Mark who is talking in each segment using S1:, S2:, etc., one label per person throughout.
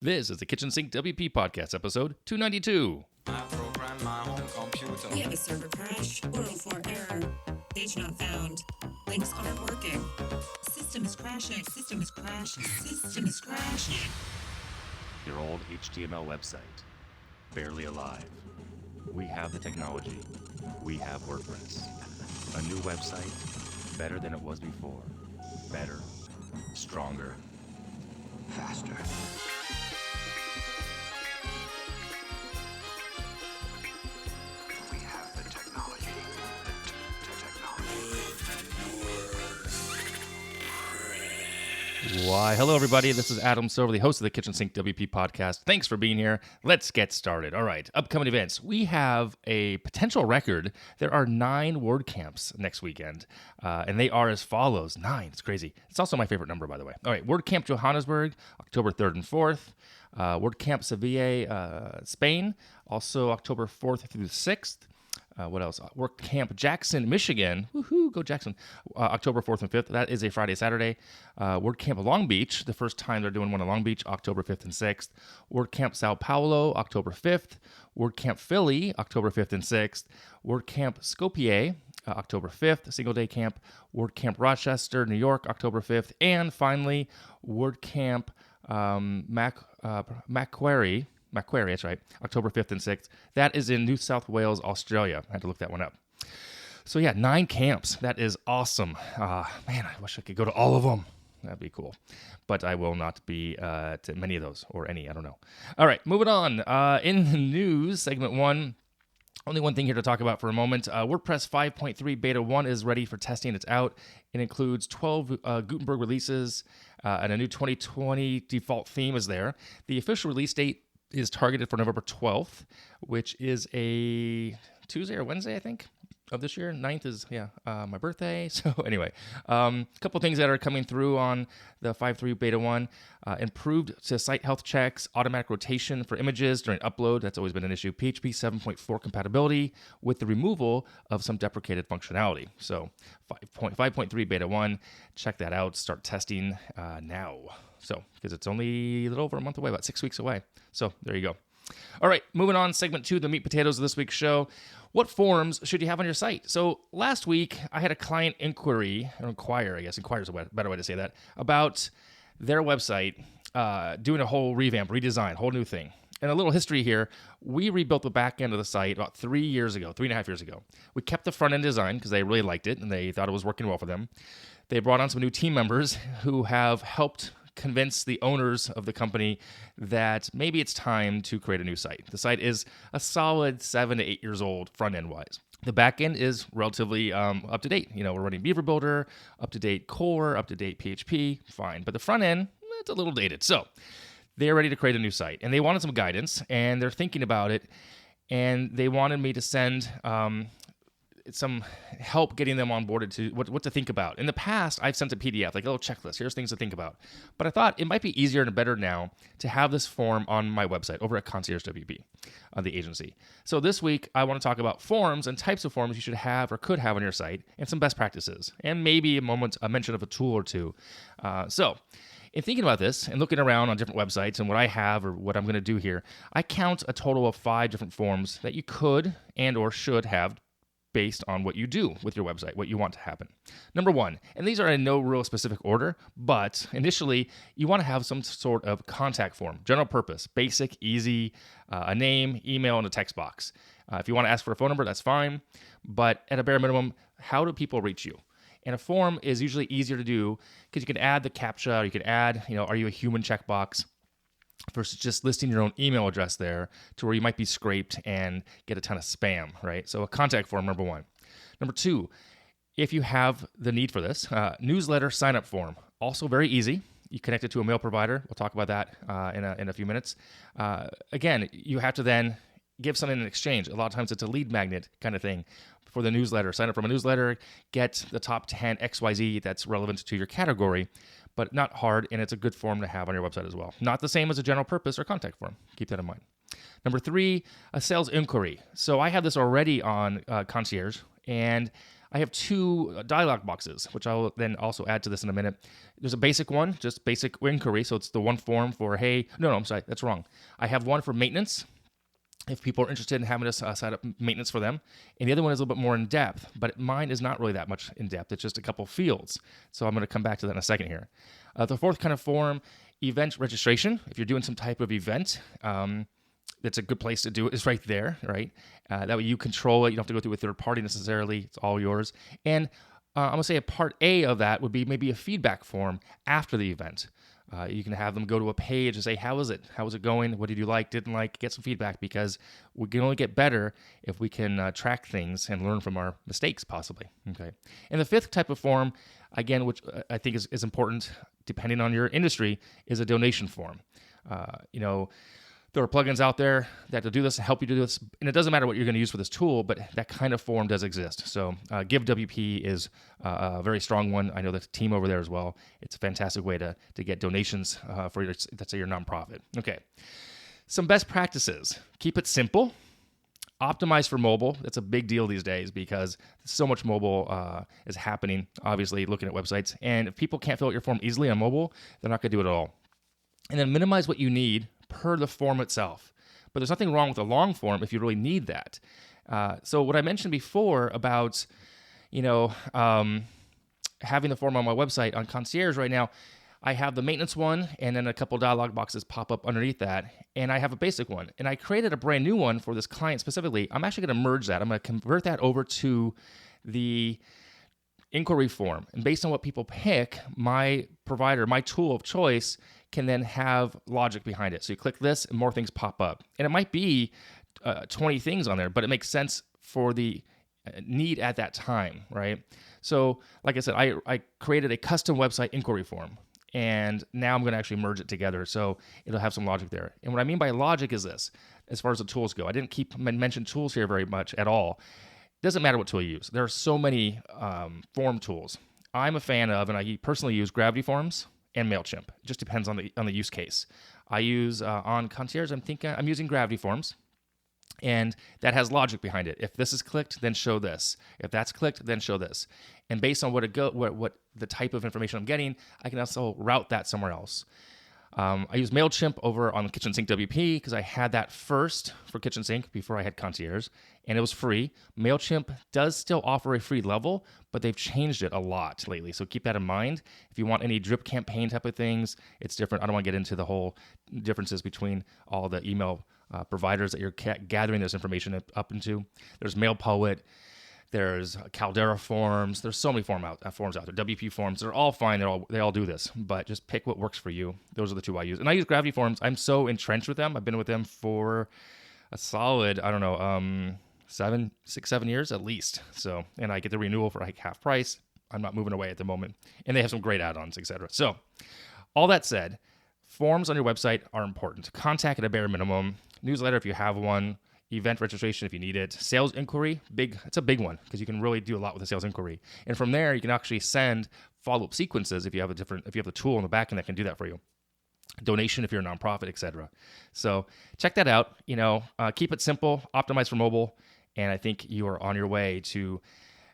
S1: This is the Kitchen Sink WP Podcast, episode 292.
S2: I program my home computer.
S3: We have a server crash, 404 error, page not found, links aren't working, system is crashing, system is crashing, system is crashing.
S1: Your old HTML website, barely alive. We have the technology. We have WordPress. A new website, better than it was before. Better, stronger, faster. Why, hello everybody, this is Adam Silver, the host of the Kitchen Sink WP Podcast. Thanks for being here. Let's get started. All right, upcoming events. We have a potential record. There are 9 WordCamps next weekend, and they are as follows. 9, it's crazy. It's also my favorite number, by the way. All right, WordCamp Johannesburg, October 3rd and 4th. WordCamp Sevilla, Spain, also October 4th through the 6th. What else? WordCamp Jackson, Michigan. Woohoo, go Jackson. October 4th and 5th. That is a Friday, Saturday. WordCamp Long Beach, the first time they're doing one in Long Beach, October 5th and 6th. WordCamp Sao Paulo, October 5th. WordCamp Philly, October 5th and 6th. WordCamp Skopje, October 5th, single day camp. WordCamp Rochester, New York, October 5th. And finally, WordCamp Macquarie, that's right, October 5th and 6th. That is in New South Wales, Australia. I had to look that one up. So yeah, 9 camps. That is awesome. Man, I wish I could go to all of them. That'd be cool. But I will not be to many of those, or any, I don't know. All right, moving on. In the news, segment 1, only one thing here to talk about for a moment. WordPress 5.3 Beta 1 is ready for testing. It's out. It includes 12 Gutenberg releases, and a new 2020 default theme is there. The official release date is targeted for November 12th, which is a Tuesday or Wednesday, I think, of this year. 9th is, my birthday. So anyway, a couple things that are coming through on the 5.3 Beta 1. Improved to site health checks, automatic rotation for images during upload. That's always been an issue. PHP 7.4 compatibility with the removal of some deprecated functionality. So 5.3 Beta 1, check that out. Start testing now. So, because it's only a little over a month away, about 6 weeks away. So, there you go. All right, moving on, segment 2, the meat potatoes of this week's show. What forms should you have on your site? So, last week, I had a client inquire, is a better way to say that, about their website doing a whole revamp, redesign, whole new thing. And a little history here, we rebuilt the back end of the site about 3.5 years ago. We kept the front end design because they really liked it and they thought it was working well for them. They brought on some new team members who have helped convince the owners of the company that maybe it's time to create a new site. The site is a solid 7 to 8 years old, front-end wise. The back end is relatively up to date. We're running Beaver Builder, up-to-date core, up-to-date PHP, fine. But the front end, it's a little dated. So they're ready to create a new site. And they wanted some guidance, and they're thinking about it. And they wanted me to send some help getting them onboarded to what to think about. In the past, I've sent a PDF, like a little checklist. Here's things to think about. But I thought it might be easier and better now to have this form on my website over at Concierge WP, the agency. So this week, I want to talk about forms and types of forms you should have or could have on your site, and some best practices, and maybe a mention of a tool or two. So in thinking about this and looking around on different websites and what I have or what I'm going to do here, I count a total of 5 different forms that you could and or should have based on what you do with your website, what you want to happen. Number 1, and these are in no real specific order, but initially you want to have some sort of contact form, general purpose, basic, easy, a name, email, and a text box. If you want to ask for a phone number, that's fine, but at a bare minimum, how do people reach you? And a form is usually easier to do because you can add the CAPTCHA, or you can add, are you a human checkbox, versus just listing your own email address there to where you might be scraped and get a ton of spam, right? So a contact form, number 1. Number 2, if you have the need for this, newsletter sign-up form, also very easy. You connect it to a mail provider. We'll talk about that in a few minutes. Again, you have to then give something in exchange. A lot of times it's a lead magnet kind of thing for the newsletter. Sign up from a newsletter, get the top 10 XYZ that's relevant to your category, but not hard, and it's a good form to have on your website as well. Not the same as a general purpose or contact form. Keep that in mind. Number 3, a sales inquiry. So I have this already on Concierge, and I have two dialog boxes, which I'll then also add to this in a minute. There's a basic one, just basic inquiry. So it's the one form for, hey, no, I'm sorry, that's wrong. I have one for maintenance, if people are interested in having us set up maintenance for them. And the other one is a little bit more in depth, but mine is not really that much in depth. It's just a couple fields. So I'm going to come back to that in a second here. The fourth kind of form, event registration. If you're doing some type of event, that's a good place to do it. It's right there, right? That way you control it. You don't have to go through a third party necessarily. It's all yours. And I'm going to say a part A of that would be maybe a feedback form after the event. You can have them go to a page and say, how was it? How was it going? What did you like, didn't like? Get some feedback, because we can only get better if we can track things and learn from our mistakes, possibly. Okay. And the fifth type of form, again, which I think is important depending on your industry, is a donation form. There are plugins out there that will do this, help you do this, and it doesn't matter what you're going to use for this tool, but that kind of form does exist. So GiveWP is a very strong one. I know the team over there as well. It's a fantastic way to get donations for your, let's say, your nonprofit. Okay, some best practices. Keep it simple. Optimize for mobile. That's a big deal these days because so much mobile is happening, obviously, looking at websites. And if people can't fill out your form easily on mobile, they're not going to do it at all. And then minimize what you need per the form itself. But there's nothing wrong with a long form if you really need that. So what I mentioned before about, having the form on my website on Concierge right now, I have the maintenance one and then a couple dialog boxes pop up underneath that. And I have a basic one. And I created a brand new one for this client specifically. I'm actually going to merge that. I'm going to convert that over to the inquiry form. And based on what people pick, my provider, my tool of choice, can then have logic behind it. So you click this and more things pop up. And it might be 20 things on there, but it makes sense for the need at that time, right? So like I said, I created a custom website inquiry form, and now I'm going to actually merge it together so it'll have some logic there. And what I mean by logic is this, as far as the tools go. I didn't mention tools here very much at all. It doesn't matter what tool you use. There are so many form tools. I'm a fan of, and I personally use Gravity Forms and MailChimp. It just depends on the use case. I use on Concierge, I'm using Gravity Forms, and that has logic behind it. If this is clicked, then show this. If that's clicked, then show this. And based on what the type of information I'm getting, I can also route that somewhere else. I use MailChimp over on KitchensinkWP because I had that first for KitchenSink before I had Concierge, and it was free. MailChimp does still offer a free level, but they've changed it a lot lately, so keep that in mind. If you want any drip campaign type of things, it's different. I don't want to get into the whole differences between all the email providers that you're gathering this information up into. There's MailPoet. There's Caldera Forms. There's so many forms out there. WP Forms. They're all fine. They all do this, but just pick what works for you. Those are the two I use. And I use Gravity Forms. I'm so entrenched with them. I've been with them for a solid, 7 years at least. So, and I get the renewal for like half price. I'm not moving away at the moment. And they have some great add-ons, etc. So, all that said, forms on your website are important. Contact at a bare minimum. Newsletter if you have one. Event registration if you need it. Sales inquiry, it's a big one because you can really do a lot with a sales inquiry. And from there, you can actually send follow-up sequences if you have the tool on the back end that can do that for you. Donation if you're a nonprofit, etc. So check that out. Keep it simple, optimize for mobile, and I think you are on your way to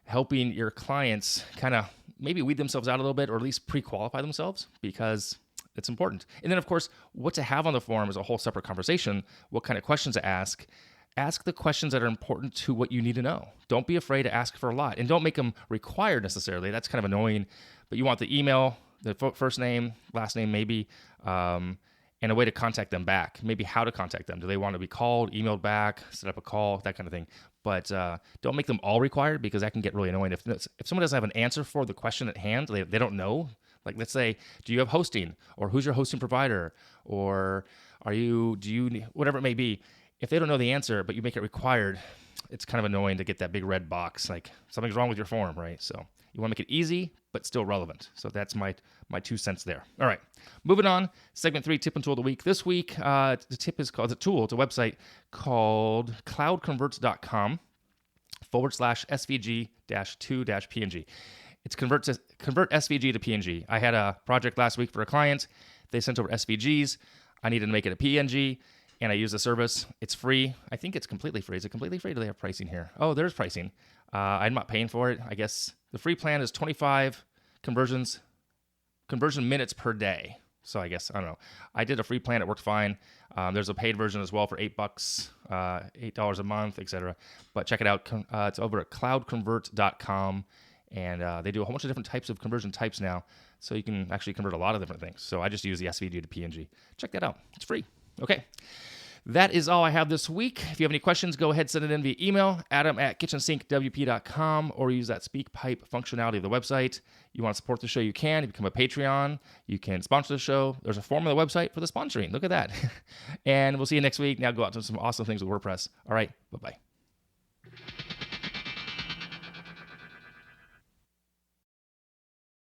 S1: helping your clients kind of maybe weed themselves out a little bit, or at least pre-qualify themselves, because it's important. And then, of course, what to have on the form is a whole separate conversation. What kind of questions to ask. Ask the questions that are important to what you need to know. Don't be afraid to ask for a lot. And don't make them required necessarily. That's kind of annoying. But you want the email, the first name, last name maybe, and a way to contact them back. Maybe how to contact them. Do they want to be called, emailed back, set up a call, that kind of thing. But don't make them all required, because that can get really annoying. If someone doesn't have an answer for the question at hand, they don't know. Like, let's say, do you have hosting? Or who's your hosting provider? Or do you, whatever it may be. If they don't know the answer, but you make it required, it's kind of annoying to get that big red box, like something's wrong with your form, right? So you want to make it easy, but still relevant. So that's my 2 cents there. All right, moving on. Segment 3, tip and tool of the week. This week, the tip is called, it's a website called cloudconverts.com/SVG-2-PNG. It's convert SVG to PNG. I had a project last week for a client. They sent over SVGs. I needed to make it a PNG. And I use the service. It's free. I think it's completely free. Is it completely free? Do they have pricing here? Oh, there's pricing. I'm not paying for it. I guess the free plan is 25 conversion minutes per day. So I guess, I don't know. I did a free plan. It worked fine. There's a paid version as well for $8, $8 a month, etc. But check it out. It's over at CloudConvert.com. And they do a whole bunch of different types of conversion types now. So you can actually convert a lot of different things. So I just use the SVG to PNG. Check that out. It's free. Okay. That is all I have this week. If you have any questions, go ahead, send it in via email, adam@KitchensinkWP.com, or use that SpeakPipe functionality of the website. You want to support the show, you can. You become a Patreon. You can sponsor the show. There's a form on the website for the sponsoring. Look at that. And we'll see you next week. Now go out to some awesome things with WordPress. All right. Bye-bye.